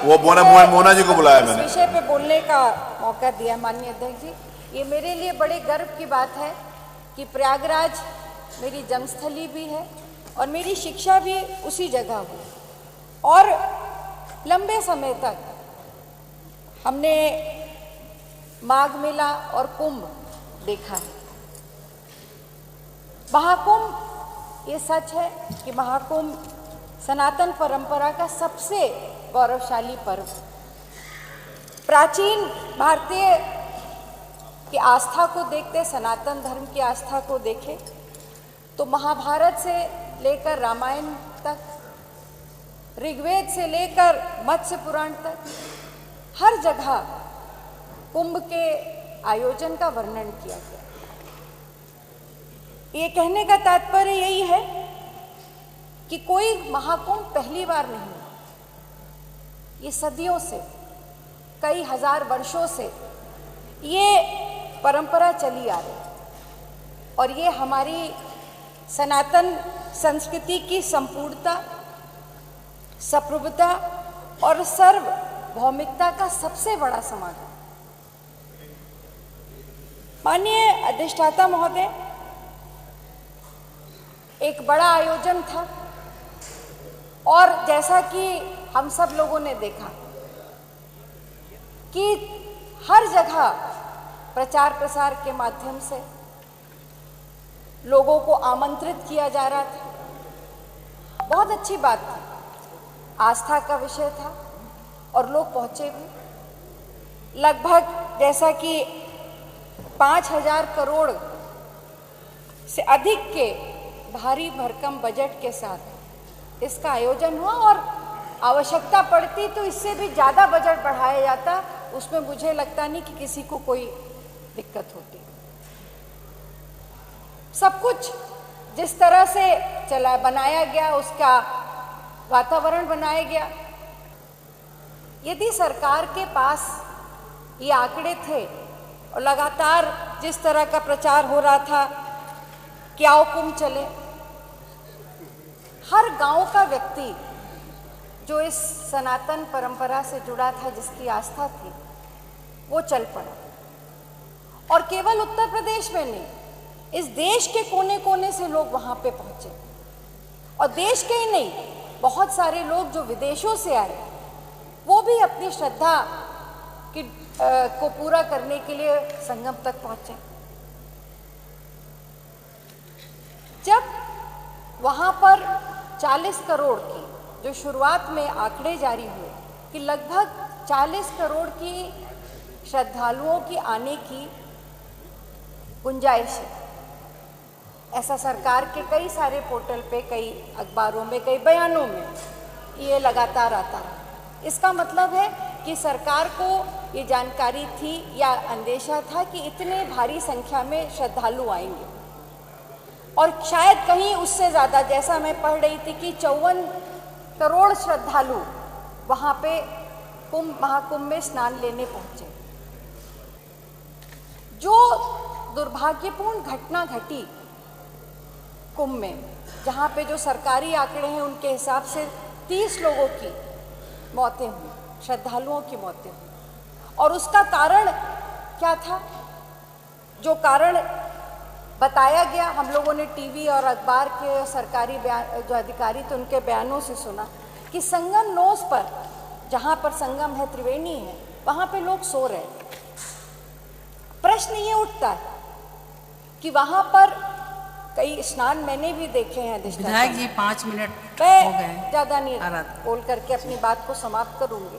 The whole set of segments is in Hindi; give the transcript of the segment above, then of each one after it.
वो मोना जी को बुलाया मैंने। इस विषय पे बोलने का मौका दिया माननीय अध्यक्ष जी। ये मेरे लिए बड़े गर्व की बात है कि प्रयागराज मेरी जन्मस्थली भी है और मेरी शिक्षा भी उसी जगह हुई और लंबे समय तक हमने माघ मेला और कुंभ देखा है। महाकुंभ, ये सच है कि महाकुंभ सनातन परंपरा का सबसे गौरवशाली पर्व, प्राचीन भारतीय की आस्था को देखते, सनातन धर्म की आस्था को देखें तो महाभारत से लेकर रामायण तक, ऋग्वेद से लेकर मत्स्य पुराण तक, हर जगह कुंभ के आयोजन का वर्णन किया गया। ये कहने का तात्पर्य यही है कि कोई महाकुंभ पहली बार नहीं हुआ। ये सदियों से, कई हजार वर्षों से ये परंपरा चली आ रही और ये हमारी सनातन संस्कृति की संपूर्णता, सप्रभुता और सार्वभौमिकता का सबसे बड़ा समागम। माननीय अधिष्ठाता महोदय, एक बड़ा आयोजन था और जैसा कि हम सब लोगों ने देखा कि हर जगह प्रचार प्रसार के माध्यम से लोगों को आमंत्रित किया जा रहा था। बहुत अच्छी बात थी, आस्था का विषय था और लोग पहुंचे भी। लगभग जैसा कि 5,000 करोड़ से अधिक के भारी भरकम बजट के साथ इसका आयोजन हुआ और आवश्यकता पड़ती तो इससे भी ज़्यादा बजट बढ़ाया जाता, उसमें मुझे लगता नहीं कि किसी को कोई दिक्कत होती। सब कुछ जिस तरह से चला बनाया गया, उसका वातावरण बनाया गया। यदि सरकार के पास ये आंकड़े थे और लगातार जिस तरह का प्रचार हो रहा था कि आओ कुंभ चले, हर गांव का व्यक्ति जो इस सनातन परंपरा से जुड़ा था, जिसकी आस्था थी, वो चल पड़ा। और केवल उत्तर प्रदेश में नहीं, इस देश के कोने कोने से लोग वहां पे पहुंचे और देश के ही नहीं, बहुत सारे लोग जो विदेशों से आए वो भी अपनी श्रद्धा को पूरा करने के लिए संगम तक पहुंचे। जब वहां पर 40 करोड़ की जो शुरुआत में आंकड़े जारी हुए कि लगभग 40 करोड़ की श्रद्धालुओं की आने की गुंजाइश है, ऐसा सरकार के कई सारे पोर्टल पे, कई अखबारों में, कई बयानों में ये लगातार आता रहा। इसका मतलब है कि सरकार को ये जानकारी थी या अंदेशा था कि इतने भारी संख्या में श्रद्धालु आएंगे और शायद कहीं उससे ज़्यादा, जैसा मैं पढ़ रही थी कि 54 करोड़ श्रद्धालु वहाँ पे महाकुंभ में स्नान लेने पहुँचे। जो दुर्भाग्यपूर्ण घटना घटी कुंभ में, जहाँ पे जो सरकारी आंकड़े हैं उनके हिसाब से 30 लोगों की मौतें हुई, श्रद्धालुओं की मौतें हुई। और उसका कारण क्या था? जो कारण बताया गया, हम लोगों ने टीवी और अखबार के सरकारी बयान, जो अधिकारी थे उनके बयानों से सुना कि संगम नोस पर, जहाँ पर संगम है, त्रिवेणी है, वहाँ पे लोग सो रहे थे। प्रश्न ये उठता है कि वहाँ पर कई स्नान मैंने भी देखे हैं। विधायक जी 5 मिनट हो गए, ज़्यादा नहीं बोल करके अपनी बात को समाप्त करूँगी।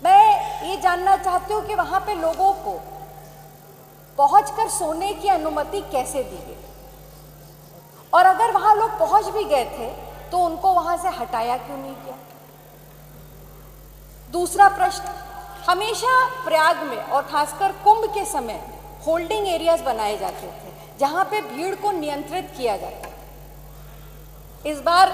मैं ये जानना चाहती हूँ कि वहाँ पे लोगों को पहुंचकर सोने की अनुमति कैसे दी गई, और अगर वहाँ लोग पहुंच भी गए थे तो उनको वहाँ से हटाया क्यों नहीं किया? दूसरा प्रश्न, हमेशा प्रयाग में और खासकर कुंभ के समय होल्डिंग एरियाज बनाए जाते थे जहाँ पे भीड़ को नियंत्रित किया जाता है। इस बार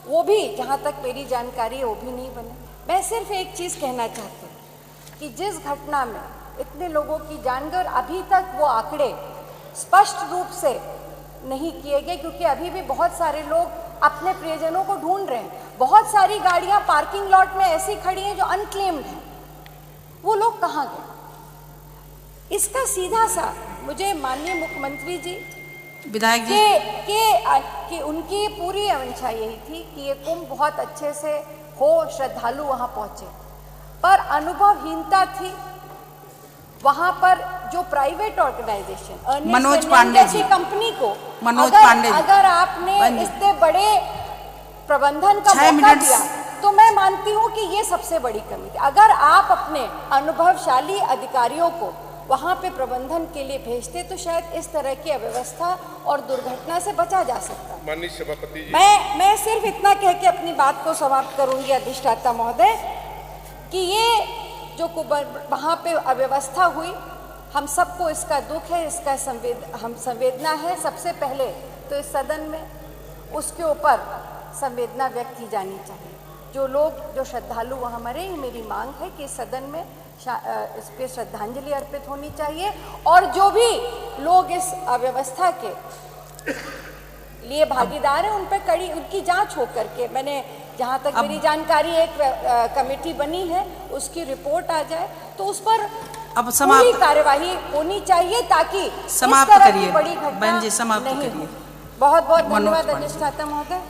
वो भी, जहाँ तक मेरी जानकारी है, वो भी नहीं बने। मैं सिर्फ एक चीज़ कहना चाहती हूँ कि जिस घटना में इतने लोगों की जान गई और अभी तक वो आंकड़े स्पष्ट रूप से नहीं किए गए, क्योंकि अभी भी बहुत सारे लोग अपने प्रियजनों को ढूंढ रहे हैं। बहुत सारी गाड़ियां पार्किंग लॉट में ऐसी खड़ी हैं जो अनक्लेम्ड हैं, वो लोग कहाँ गए? इसका सीधा सा मुझे माननीय मुख्यमंत्री जी विधायक जी कि उनकी पूरी अवंछा यही थी कि ये कुंभ बहुत अच्छे से हो, श्रद्धालु वहां पहुंचे, पर अनुभवहीनता थी वहां पर। जो private organisation Manoj Pandey ji company को अगर आपने इतने बड़े प्रबंधन का मौका दिया तो मैं मानती हूं कि ये सबसे बड़ी कमी थी। अगर आप अपने अनुभवशाली अधिकारियों को वहां पे प्रबंधन के लिए भेजते तो शायद इस तरह की अव्यवस्था और दुर्घटना से बचा जा सकता। माननीय सभापति जी, मैं सिर्फ इतना कह के अपनी बात को समाप्त करूंगी अधिष्ठाता महोदय कि ये जो वहां पे अव्यवस्था हुई, हम सबको इसका दुख है, इसका हम संवेदना है। सबसे पहले तो इस सदन में उसके ऊपर संवेदना व्यक्त की जानी चाहिए। जो लोग जो श्रद्धालु वहाँ मरे, मेरी मांग है कि इस सदन में इस पे श्रद्धांजलि अर्पित होनी चाहिए और जो भी लोग इस अव्यवस्था के लिए भागीदार हैं उन पर कड़ी उनकी जांच हो करके, मैंने जहाँ तक मेरी जानकारी एक कमेटी बनी है उसकी रिपोर्ट आ जाए तो उस पर अब पूरी कार्यवाही होनी चाहिए ताकि समाप्त इस तरह करिए की बड़ी घटना बहन जी, समाप्त नहीं करिए। हो। बहुत बहुत धन्यवाद अधिष्ठाता महोदय।